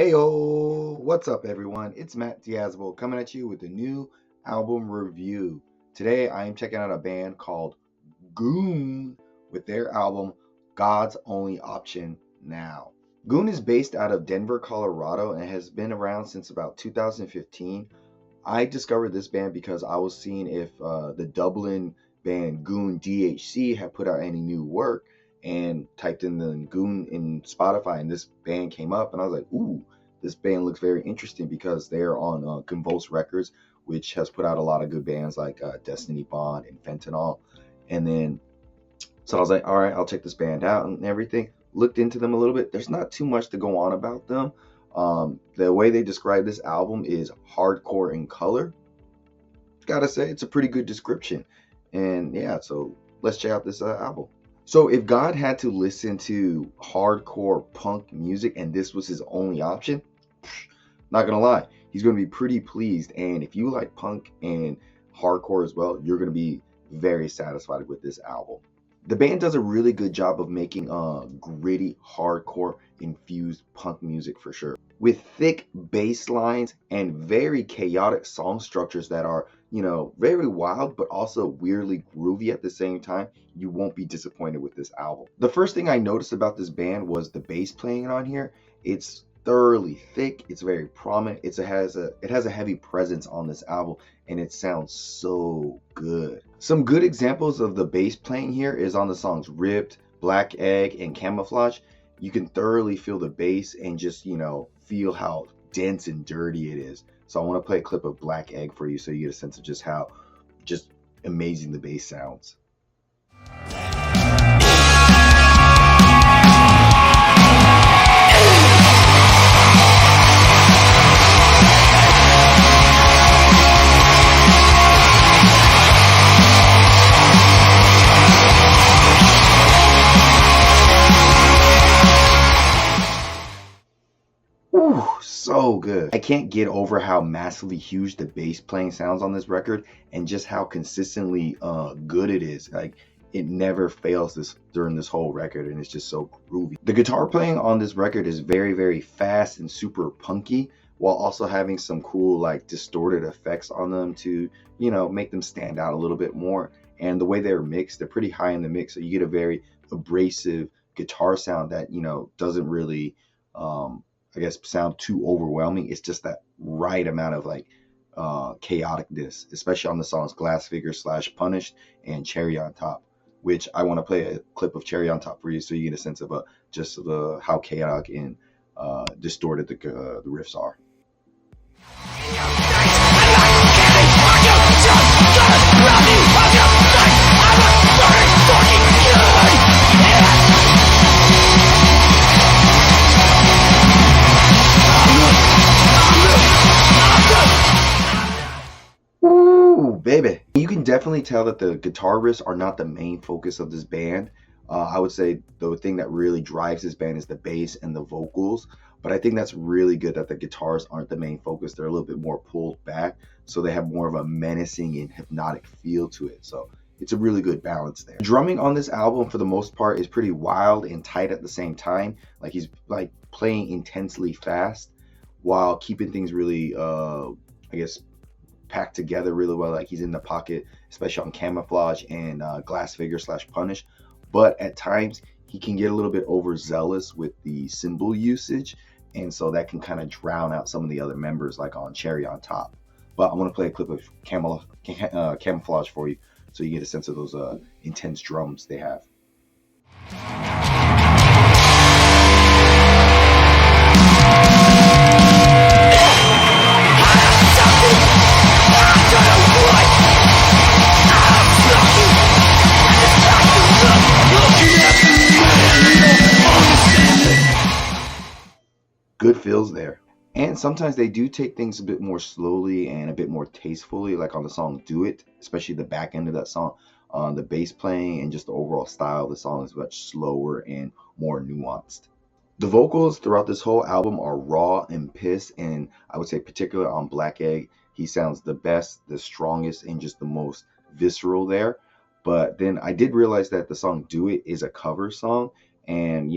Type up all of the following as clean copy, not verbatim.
Heyo, what's up everyone? It's Matt Diazbo coming at you with a new album review. Today I am checking out a band called G.O.O.N with their album God's Only Option Now. G.O.O.N is based out of Denver, Colorado and has been around since about 2015. I discovered this band because I was seeing if the Dublin band G.O.O.N DHC had put out any new work and typed in the G.O.O.N in Spotify and this band came up and I was like, ooh, this band looks very interesting because they're on Convulse Records, which has put out a lot of good bands like Destiny Bond and Fentanyl. And then, so I was like, all right, I'll check this band out and everything. Looked into them a little bit. There's not too much to go on about them. The way they describe this album is hardcore in color. Gotta say, it's a pretty good description. And yeah, so let's check out this album. So if God had to listen to hardcore punk music and this was his only option, not gonna lie, he's gonna be pretty pleased. And if you like punk and hardcore as well, you're gonna be very satisfied with this album. The band does a really good job of making gritty, hardcore infused punk music for sure. With thick bass lines and very chaotic song structures that are, very wild, but also weirdly groovy at the same time, you won't be disappointed with this album. The first thing I noticed about this band was the bass playing on here. It's thoroughly thick, it's very prominent, it has a heavy presence on this album and it sounds so good. Some good examples of the bass playing here is on the songs Ripped, Black Egg, and Camouflage. You can thoroughly feel the bass and just, feel how dense and dirty it is. So I want to play a clip of Black Egg for you so you get a sense of just how amazing the bass sounds. Ooh, so good. I can't get over how massively huge the bass playing sounds on this record and just how consistently good it is. Like, it never fails during this whole record and it's just so groovy. The guitar playing on this record is very, very fast and super punky while also having some cool like distorted effects on them to, make them stand out a little bit more. And the way they're mixed, they're pretty high in the mix, so you get a very abrasive guitar sound that, doesn't really sound too overwhelming. It's just that right amount of like chaoticness, especially on the songs Glass Figure / Punished and Cherry on Top, which I want to play a clip of Cherry on Top for you so you get a sense of how chaotic and distorted the riffs are. Baby, you can definitely tell that the guitar riffs are not the main focus of this band. I would say the thing that really drives this band is the bass and the vocals, but I think that's really good that the guitars aren't the main focus. They're a little bit more pulled back, so they have more of a menacing and hypnotic feel to it. So it's a really good balance there. Drumming on this album for the most part is pretty wild and tight at the same time. Like, he's like playing intensely fast while keeping things really packed together really well. Like, he's in the pocket, especially on Camouflage and Glass Figure / Punish. But at times he can get a little bit overzealous with the cymbal usage, and so that can kind of drown out some of the other members, like on Cherry on Top. But I want to play a clip of Camouflage for you so you get a sense of those intense drums they have. Good feels there. And sometimes they do take things a bit more slowly and a bit more tastefully, like on the song Do It, especially the back end of that song. The bass playing and just the overall style of the song is much slower and more nuanced. The vocals throughout this whole album are raw and pissed, and I would say particularly on Black Egg, he sounds the best, the strongest, and just the most visceral there. But then I did realize that the song Do It is a cover song, and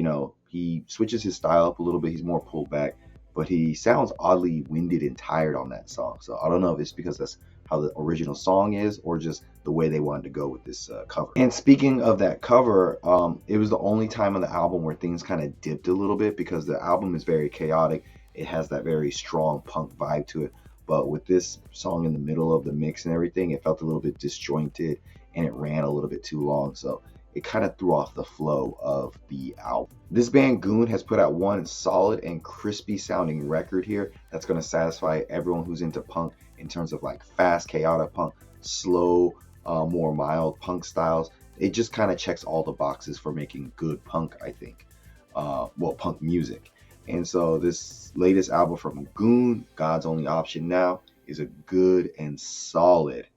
he switches his style up a little bit. He's more pulled back. but he sounds oddly winded and tired on that song. So I don't know if it's because that's how the original song is or just the way they wanted to go with this cover. And speaking of that cover, it was the only time on the album where things kind of dipped a little bit, because the album is very chaotic. It has that very strong punk vibe to it. But with this song in the middle of the mix and everything, it felt a little bit disjointed and it ran a little bit too long. So it kind of threw off the flow of the album. This band G.O.O.N has put out one solid and crispy sounding record here that's going to satisfy everyone who's into punk in terms of like fast, chaotic punk, slow, more mild punk styles. It just kind of checks all the boxes for making good punk, I think. Well, punk music. And so this latest album from G.O.O.N, God's Only Option Now, is a good and solid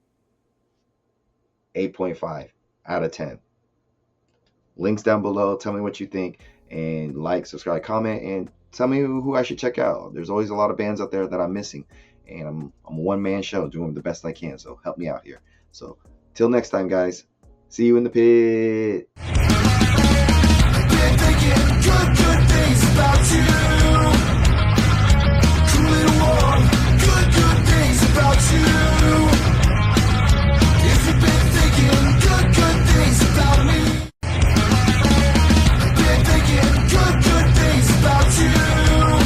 8.5 out of 10. Links down below. Tell me what you think, and like, subscribe, comment, and tell me who I should check out. There's always a lot of bands out there that I'm missing, and I'm a one-man show doing the best I can, so help me out here. So till next time, guys, see you in the pit.